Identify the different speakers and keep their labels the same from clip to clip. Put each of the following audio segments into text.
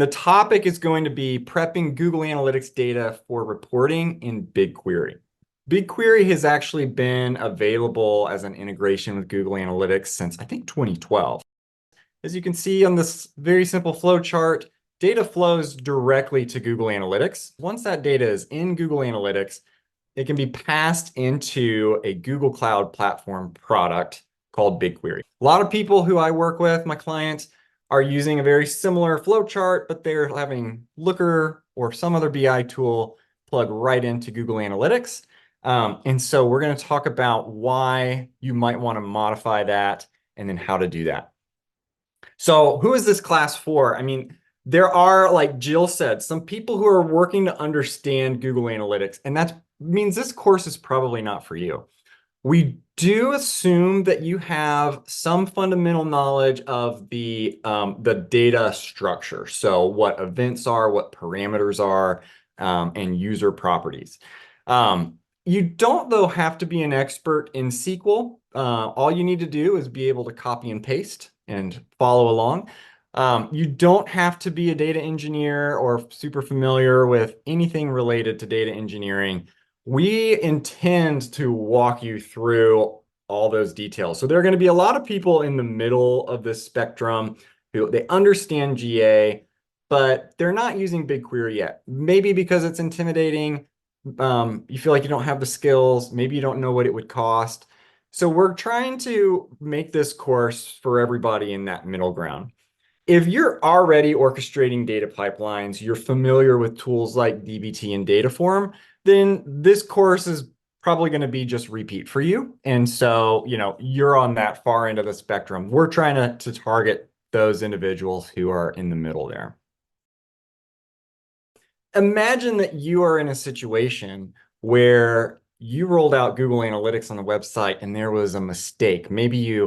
Speaker 1: The topic is going to be prepping Google Analytics data for reporting in BigQuery. BigQuery has actually been available as an integration with Google Analytics since I think 2012. As you can see on this very simple flow chart, data flows directly to Google Analytics. Once that data is in Google Analytics, it can be passed into a Google Cloud Platform product called BigQuery. A lot of people who I work with, my clients, are using a very similar flow chart, but they're having Looker or some other BI tool plug right into Google Analytics. And so we're going to talk about why you might want to modify that and then how to do that. So who is this class for? I mean, there are, like Jill said, some people who are working to understand Google Analytics, and that means this course is probably not for you. We do assume that you have some fundamental knowledge of the data structure. So what events are, what parameters are, and user properties. You don't, though, have to be an expert in SQL. All you need to do is be able to copy and paste and follow along. You don't have to be a data engineer or super familiar with anything related to data engineering. We intend to walk you through all those details. So there are going to be a lot of people in the middle of this spectrum who they understand GA, but they're not using BigQuery yet. Maybe because it's intimidating. You feel like you don't have the skills. Maybe you don't know what it would cost. So we're trying to make this course for everybody in that middle ground. If you're already orchestrating data pipelines, you're familiar with tools like dbt and Dataform, then this course is probably going to be just repeat for you. And so, you're on that far end of the spectrum. We're trying to target those individuals who are in the middle there. Imagine that you are in a situation where you rolled out Google Analytics on the website and there was a mistake. Maybe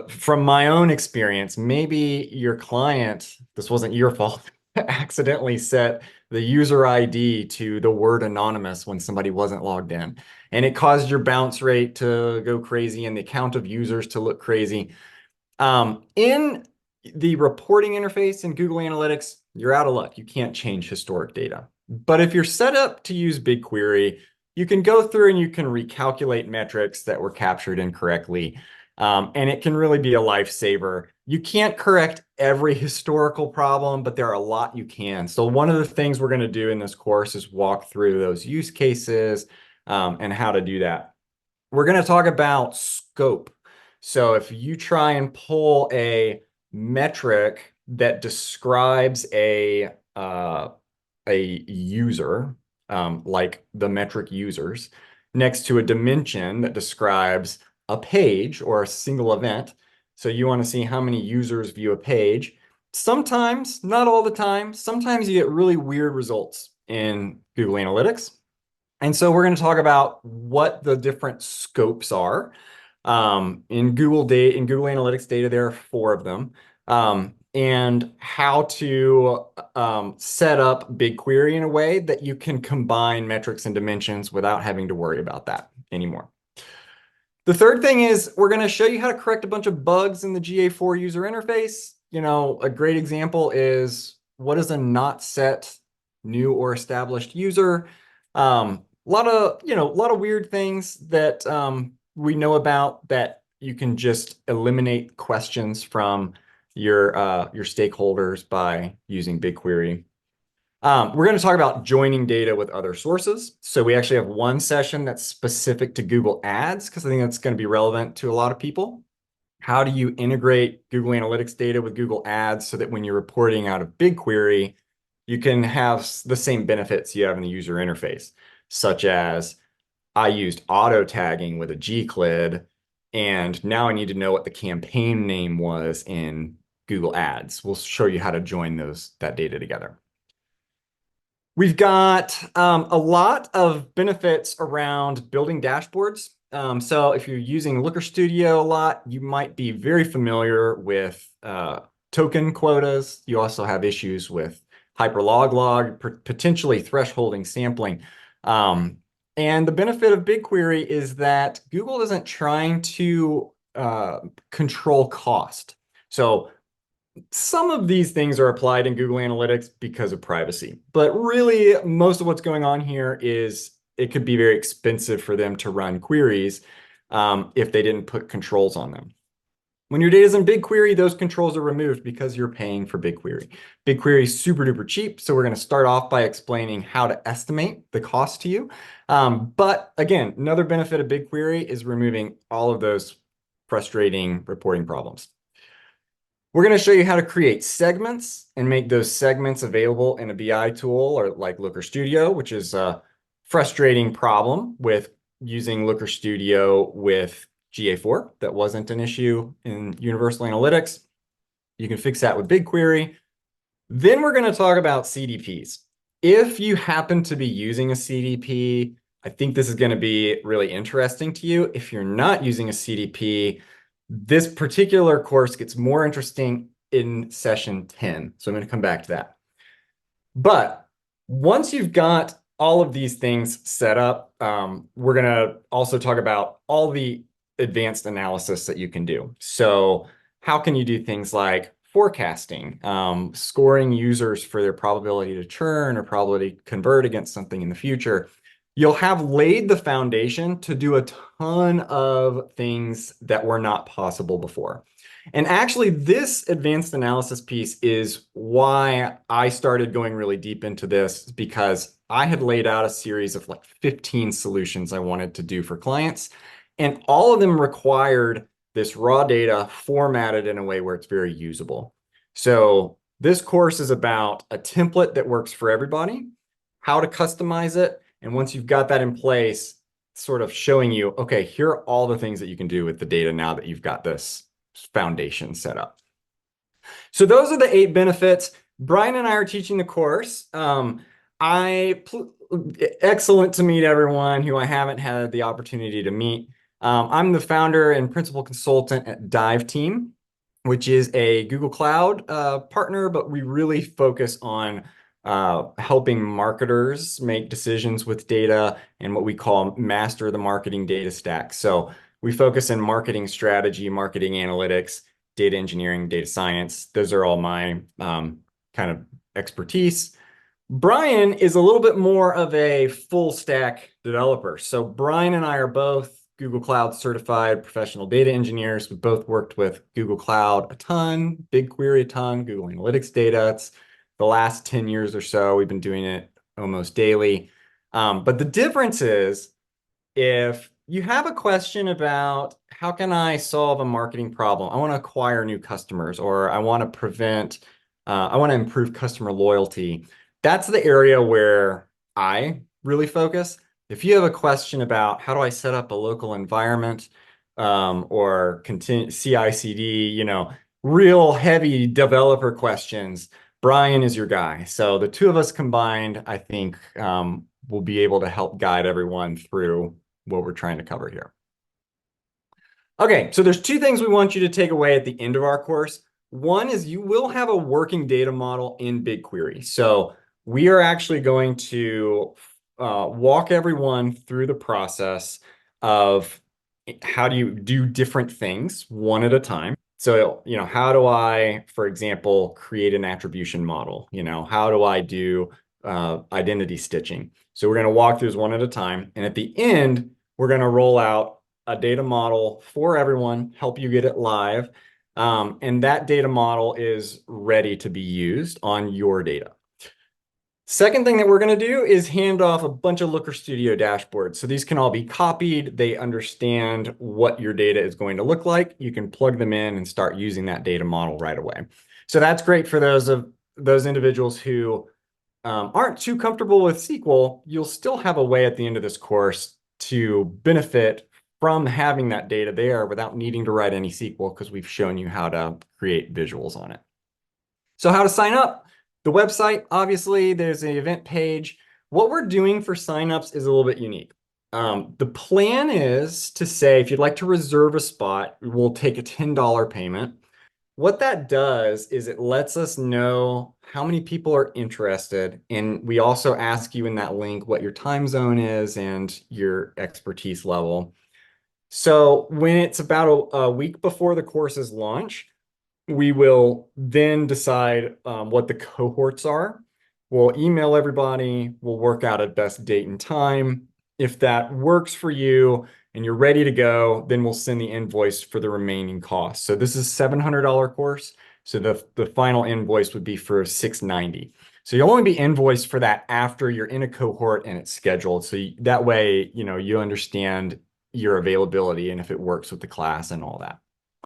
Speaker 1: from my own experience, maybe your client, this wasn't your fault, accidentally set the user ID to the word anonymous when somebody wasn't logged in. And it caused your bounce rate to go crazy and the count of users to look crazy. In the reporting interface in Google Analytics, you're out of luck. You can't change historic data. But if you're set up to use BigQuery, you can go through and you can recalculate metrics that were captured incorrectly. And it can really be a lifesaver. You can't correct every historical problem, but there are a lot you can. So one of the things we're going to do in this course is walk through those use cases and how to do that. We're going to talk about scope. So if you try and pull a metric that describes a user, like the metric users, next to a dimension that describes a page or a single event. So you want to see how many users view a page. Sometimes, not all the time, sometimes you get really weird results in Google Analytics. And so we're going to talk about what the different scopes are. In Google Analytics data, there are 4 of them. And how to set up BigQuery in a way that you can combine metrics and dimensions without having to worry about that anymore. The third thing is we're going to show you how to correct a bunch of bugs in the GA4 user interface. A great example is what is a not set new or established user. A lot of weird things that we know about that you can just eliminate questions from your stakeholders by using BigQuery. We're going to talk about joining data with other sources. So we actually have one session that's specific to Google Ads because I think that's going to be relevant to a lot of people. How do you integrate Google Analytics data with Google Ads so that when you're reporting out of BigQuery, you can have the same benefits you have in the user interface, such as I used auto tagging with a gclid, and now I need to know what the campaign name was in Google Ads. We'll show you how to join that data together. We've got a lot of benefits around building dashboards. So if you're using Looker Studio a lot, you might be very familiar with token quotas. You also have issues with hyperlog, potentially thresholding sampling. And the benefit of BigQuery is that Google isn't trying to control cost. So Some of these things are applied in Google Analytics because of privacy, but really most of what's going on here is it could be very expensive for them to run queries if they didn't put controls on them. When your data is in BigQuery, those controls are removed because you're paying for BigQuery. BigQuery is super duper cheap, so we're going to start off by explaining how to estimate the cost to you. But again, another benefit of BigQuery is removing all of those frustrating reporting problems. We're going to show you how to create segments and make those segments available in a BI tool or like Looker Studio, which is a frustrating problem with using Looker Studio with GA4. That wasn't an issue in Universal Analytics. You can fix that with BigQuery. Then we're going to talk about CDPs. If you happen to be using a CDP, I think this is going to be really interesting to you. If you're not using a CDP, this particular course gets more interesting in session 10. So I'm going to come back to that. But once you've got all of these things set up, we're going to also talk about all the advanced analysis that you can do. So how can you do things like forecasting, scoring users for their probability to churn or probability to convert against something in the future? You'll have laid the foundation to do a ton of things that were not possible before. And actually, this advanced analysis piece is why I started going really deep into this, because I had laid out a series of like 15 solutions I wanted to do for clients, and all of them required this raw data formatted in a way where it's very usable. So this course is about a template that works for everybody, how to customize it, and once you've got that in place, sort of showing you, okay, here are all the things that you can do with the data now that you've got this foundation set up. So those are the 8 benefits. Brian and I are teaching the course. Excellent to meet everyone who I haven't had the opportunity to meet. I'm the founder and principal consultant at Dive Team, which is a Google Cloud partner, but we really focus on helping marketers make decisions with data and what we call master the marketing data stack. So we focus in marketing strategy, marketing analytics, data engineering, data science. Those are all my kind of expertise. Brian is a little bit more of a full stack developer. So Brian and I are both Google Cloud certified professional data engineers. We've both worked with Google Cloud a ton, BigQuery a ton, Google Analytics data. It's the last 10 years or so, we've been doing it almost daily. But the difference is, if you have a question about how can I solve a marketing problem, I want to acquire new customers, or I want to improve customer loyalty, that's the area where I really focus. If you have a question about how do I set up a local environment, or continue CI/CD, real heavy developer questions, Brian is your guy. So the two of us combined, I think, will be able to help guide everyone through what we're trying to cover here. Okay, so there's 2 things we want you to take away at the end of our course. One is you will have a working data model in BigQuery. So we are actually going to walk everyone through the process of how do you do different things one at a time. So, how do I, for example, create an attribution model? How do I do identity stitching? So we're going to walk through this one at a time. And at the end, we're going to roll out a data model for everyone, help you get it live. And that data model is ready to be used on your data. Second thing that we're going to do is hand off a bunch of Looker Studio dashboards. So these can all be copied. They understand what your data is going to look like. You can plug them in and start using that data model right away. So that's great for those individuals who aren't too comfortable with SQL. You'll still have a way at the end of this course to benefit from having that data there without needing to write any SQL, because we've shown you how to create visuals on it. So how to sign up? The website, obviously, there's an event page. What we're doing for signups is a little bit unique. The plan is to say, if you'd like to reserve a spot, we'll take a $10 payment. What that does is it lets us know how many people are interested. And we also ask you in that link what your time zone is and your expertise level. So when it's about a week before the course's launch, We will then decide what the cohorts are. We'll email everybody. We'll work out a best date and time. If that works for you and you're ready to go, then we'll send the invoice for the remaining costs. So this is a $700 course. So the final invoice would be for $690. So you'll only be invoiced for that after you're in a cohort and it's scheduled. So that way, you understand your availability and if it works with the class and all that.